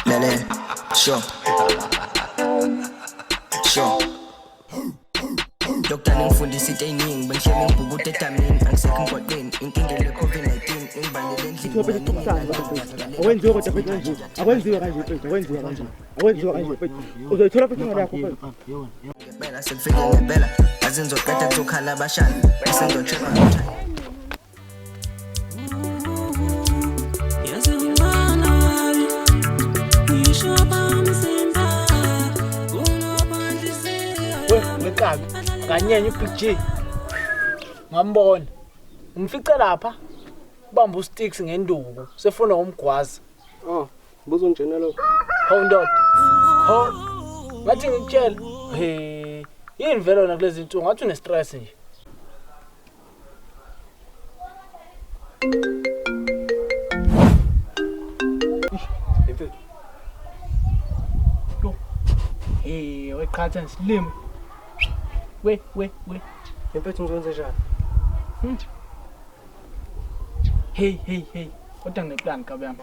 Lele, sure. Dokter ngifundisa into eyiningi bengishiye ngibhukude edamini angisekho emgwaqeni inkinga le COVID-19 ingibangele endlini akwenziwe kodwa mfethu kanje akwenziwe kanje mfethu akwenziwe kanje mfethu uzoyithola futhi imali yakho mfethu ngempela sekufike ngempela azinzoqeda kuzokhala abashana bese ngizocheck Ngekabi kanyenye B.GEE ngambona umfice lapha ubamba usticks ngenduku sefuna umgwazi buzo njena lo hold on ngathi ngikutshela yini vele wona kulezi zinto ngathi une stress nje weqhatha slim we impethu ngizwenze njani hey kodwa ngineplan kabi yami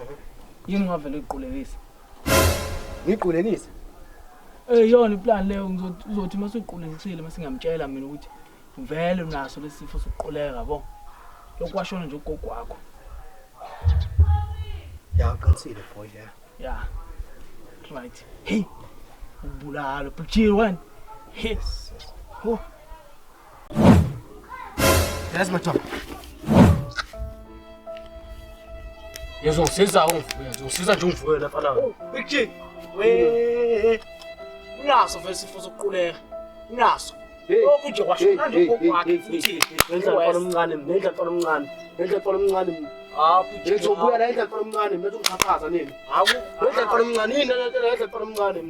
yini ngavele uqulelisa ngiqulelisa yona iplan leyo ngizothi masuyiqulelisile masingamtshela mina ukuthi vele unaso lesifo sokuquleka yabo yokwashona nje ugogo wakho ya kansile boy yeah right hey ubulala B.GEE wena yes yes mathamba Yazongisiza nje ungivuke lapha la B.GEE we unaso vele isifo sokuquleka unaso lokhu nje kwashona nje ugogo wakho futhi ngenza mfana omncane B.GEE ngizobuya la endla mfana omncane mina ungixhaphaza nini ngenza mfana omncane yini ngenza mfana omncane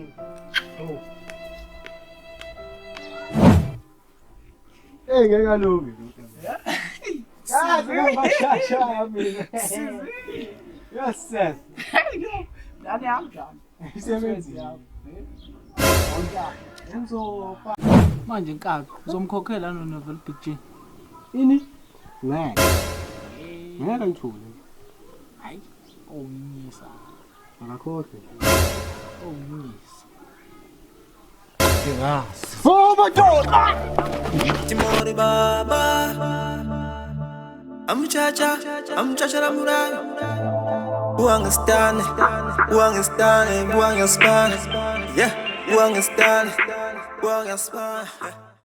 ngeke kalungi ngashaya mina yes nani amjani isebenzi yami enzopa manje nkabi uzomkhokhela novel B.GEE ini ngeke ngithule hayi owunyisa akakhokhe owunyisa oh madoda Timori baba I'm chacha ramurana Uangastane yeah Uangastane